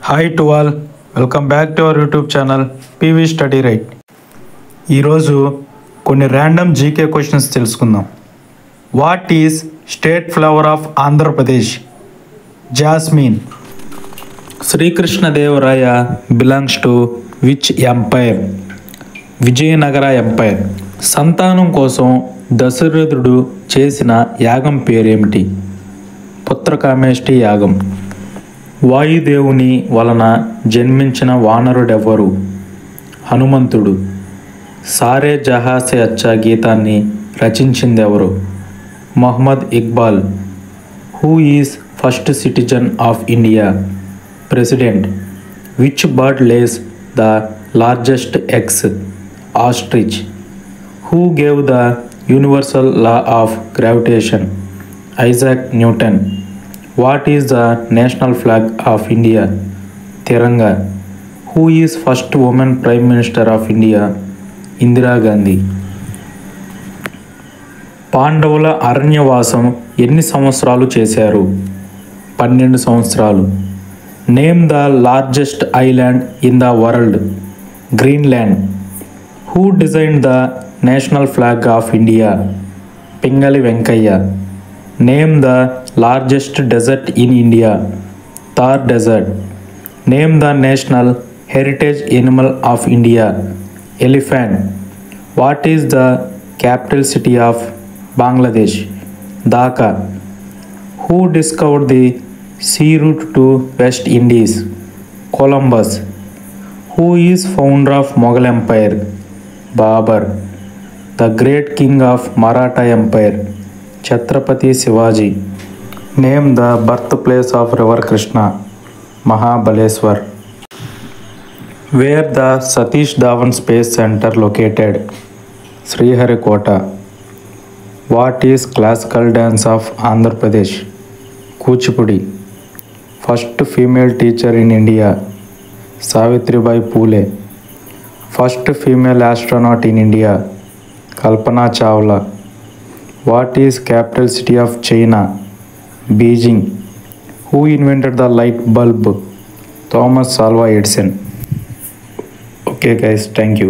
Hi to all, welcome back to our YouTube channel PV study right. ఈరోజు కొన్ని random GK questions తెలుసుకుందాం. What is state flower of Andhra Pradesh? Jasmine. Sri Krishnadevaraya belongs to which empire? Vijayanagara empire. సంతానం కోసం దశరథుడు చేసిన యాగం పేరేమిటి? పుత్రకామేష్టి యాగం. వాయుదేవుని వలన జన్మించిన వానరుడెవ్వరు? హనుమంతుడు. సారే జహాసే అచ్చా గీతాన్ని రచించిందెవరు? Mohammad Iqbal. Who is first citizen of India? President. Which bird lays the largest eggs? Ostrich. Who gave the universal law of gravitation? Isaac Newton. What is the national flag of India? Tiranga. Who is first woman Prime Minister of India? Indira Gandhi. పాండవుల అరణ్యవాసం ఎన్ని సంవత్సరాలు చేశారు? 12 సంవత్సరాలు. Name the largest island in the world? Greenland. Who designed the national flag of India? Pingali Venkayya. Name the largest desert in India? Thar desert. Name the national heritage animal of India? Elephant. What is the capital city of Bangladesh? Dhaka. Who discovered the sea route to West Indies? Columbus. Who is founder of Mughal empire? Babur. The great king of Maratha empire? Chhatrapati Shivaji. Name the birth place of river Krishna? Mahabaleshwar. Wear the Satish Dhawan space centre located? Sriharikota. What is classical dance of Andhra Pradesh? Kuchipudi. First female teacher in India? Savitribai Phule. First female astronaut in India? Kalpana Chawla. What is capital city of China? Beijing. Who invented the light bulb? Thomas Alva Edison. Okay guys, thank you.